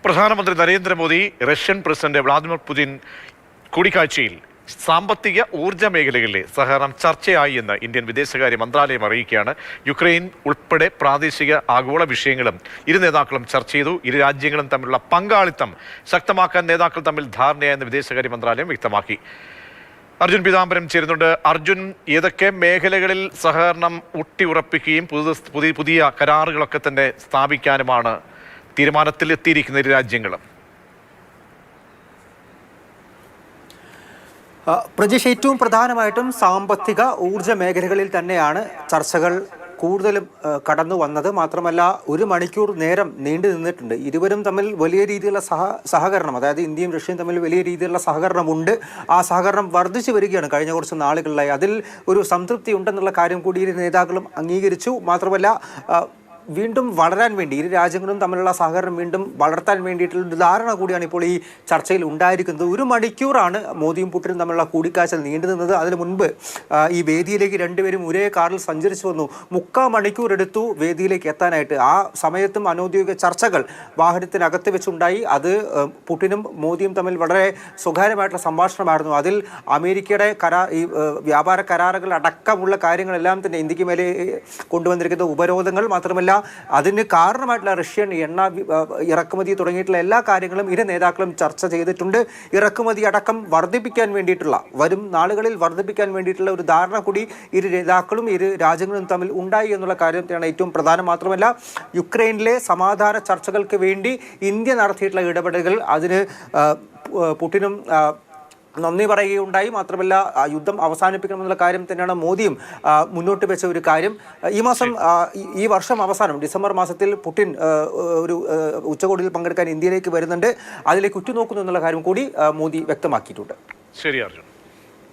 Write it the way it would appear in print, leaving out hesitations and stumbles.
പ്രധാനമന്ത്രി Narendra Modi Russian president Vladimir Putin കൂടിക്കാഴ്ചയിൽ സാമ്പത്തിക ഊർജ്ജ മേഖലകളിലെ സഹകരണം ചർച്ചയായി എന്ന് ഇന്ത്യൻ വിദേശകാര്യ മന്ത്രാലയം അറിയിക്കുകയാണ്. യുക്രൈൻ ഉൾപ്പെടെ പ്രാദേശിക ആഗോള വിഷയങ്ങളും ഇരു നേതാക്കളും ചർച്ച ചെയ്തു. ഇരു രാജ്യങ്ങളും തമ്മിലുള്ള പങ്കാളിത്തം ശക്തമാക്കാൻ നേതാക്കൾ തമ്മിൽ ധാരണയായെന്ന് വിദേശകാര്യ മന്ത്രാലയം വ്യക്തമാക്കി. അർജുൻ പീതാംബരം ചേരുന്നുണ്ട്. അർജുൻ, ഏതൊക്കെ മേഖലകളിൽ സഹകരണം ഊട്ടിയുറപ്പിക്കുകയും പുതിയ കരാറുകളൊക്കെ തന്നെ സ്ഥാപിക്കാനുമാണ് തീരുമാനത്തിലെത്തിയിരിക്കുന്ന ഇരു രാജ്യങ്ങളും? പ്രജേഷ്, ഏറ്റവും പ്രധാനമായിട്ടും സാമ്പത്തിക ഊർജ്ജ മേഖലകളിൽ തന്നെയാണ് ചർച്ചകൾ കൂടുതലും കടന്നു വന്നത്. മാത്രമല്ല, 1 മണിക്കൂർ നേരം നീണ്ടു നിന്നിട്ടുണ്ട്. ഇരുവരും തമ്മിൽ വലിയ രീതിയിലുള്ള സഹകരണം, അതായത് ഇന്ത്യയും റഷ്യയും തമ്മിൽ വലിയ രീതിയിലുള്ള സഹകരണമുണ്ട്. ആ സഹകരണം വർദ്ധിച്ചു വരികയാണ് കഴിഞ്ഞ കുറച്ച് നാളുകളിലായി. അതിൽ ഒരു സംതൃപ്തി ഉണ്ടെന്നുള്ള കാര്യം കൂടി ഇരു നേതാക്കളും അംഗീകരിച്ചു. മാത്രമല്ല, വീണ്ടും വളരാൻ വേണ്ടി ഇരു രാജ്യങ്ങളും തമ്മിലുള്ള സഹകരണം വീണ്ടും വളർത്താൻ വേണ്ടിയിട്ടുള്ള ധാരണ കൂടിയാണ് ഇപ്പോൾ ഈ ചർച്ചയിൽ ഉണ്ടായിരിക്കുന്നത്. 1 മണിക്കൂറാണ് മോദിയും പുടിനും തമ്മിലുള്ള കൂടിക്കാഴ്ച നീണ്ടു നിന്നത്. അതിനു മുൻപ് ഈ വേദിയിലേക്ക് രണ്ടുപേരും ഒരേ കാറിൽ സഞ്ചരിച്ചു വന്നു. 3/4 മണിക്കൂർ എടുത്തു വേദിയിലേക്ക് എത്താനായിട്ട്. ആ സമയത്തും അനൗദ്യോഗിക ചർച്ചകൾ വാഹനത്തിനകത്ത് വെച്ചുണ്ടായി. അത് പുടിനും മോദിയും തമ്മിൽ വളരെ സ്വകാര്യമായിട്ടുള്ള സംഭാഷണമായിരുന്നു. അതിൽ അമേരിക്കയുടെ ഈ വ്യാപാര കരാറുകൾ അടക്കമുള്ള കാര്യങ്ങളെല്ലാം തന്നെ ഇന്ത്യക്ക് മേലെ കൊണ്ടുവന്നിരിക്കുന്ന ഉപരോധങ്ങൾ, മാത്രമല്ല അതിന് കാരണമായിട്ടുള്ള റഷ്യൻ എണ്ണ ഇറക്കുമതി തുടങ്ങിയിട്ടുള്ള എല്ലാ കാര്യങ്ങളും ഇരു നേതാക്കളും ചർച്ച ചെയ്തിട്ടുണ്ട്. ഇറക്കുമതി അടക്കം വർദ്ധിപ്പിക്കാൻ വേണ്ടിയിട്ടുള്ള, വരും നാളുകളിൽ വർദ്ധിപ്പിക്കാൻ വേണ്ടിയിട്ടുള്ള ഒരു ധാരണ കൂടി ഇരു നേതാക്കളും ഇരു രാജ്യങ്ങളും തമ്മിൽ ഉണ്ടായി എന്നുള്ള കാര്യത്തെയാണ് ഏറ്റവും പ്രധാനം. മാത്രമല്ല, യുക്രൈനിലെ സമാധാന ചർച്ചകൾക്ക് വേണ്ടി ഇന്ത്യ നടത്തിയിട്ടുള്ള ഇടപെടലുകൾ, അതിന് പുടിനും നന്ദി പറയുകയുണ്ടായി. മാത്രമല്ല, യുദ്ധം അവസാനിപ്പിക്കണമെന്നുള്ള കാര്യം തന്നെയാണ് മോദിയും മുന്നോട്ട് വെച്ച ഒരു കാര്യം. ഈ വർഷം അവസാനം ഡിസംബർ മാസത്തിൽ പുടിൻ ഒരു ഉച്ചകോടിയിൽ പങ്കെടുക്കാൻ ഇന്ത്യയിലേക്ക് വരുന്നുണ്ട്. അതിലേക്ക് ഉറ്റുനോക്കുന്നു എന്നുള്ള കാര്യം കൂടി മോദി വ്യക്തമാക്കിയിട്ടുണ്ട്. ശരി അർജുൻ.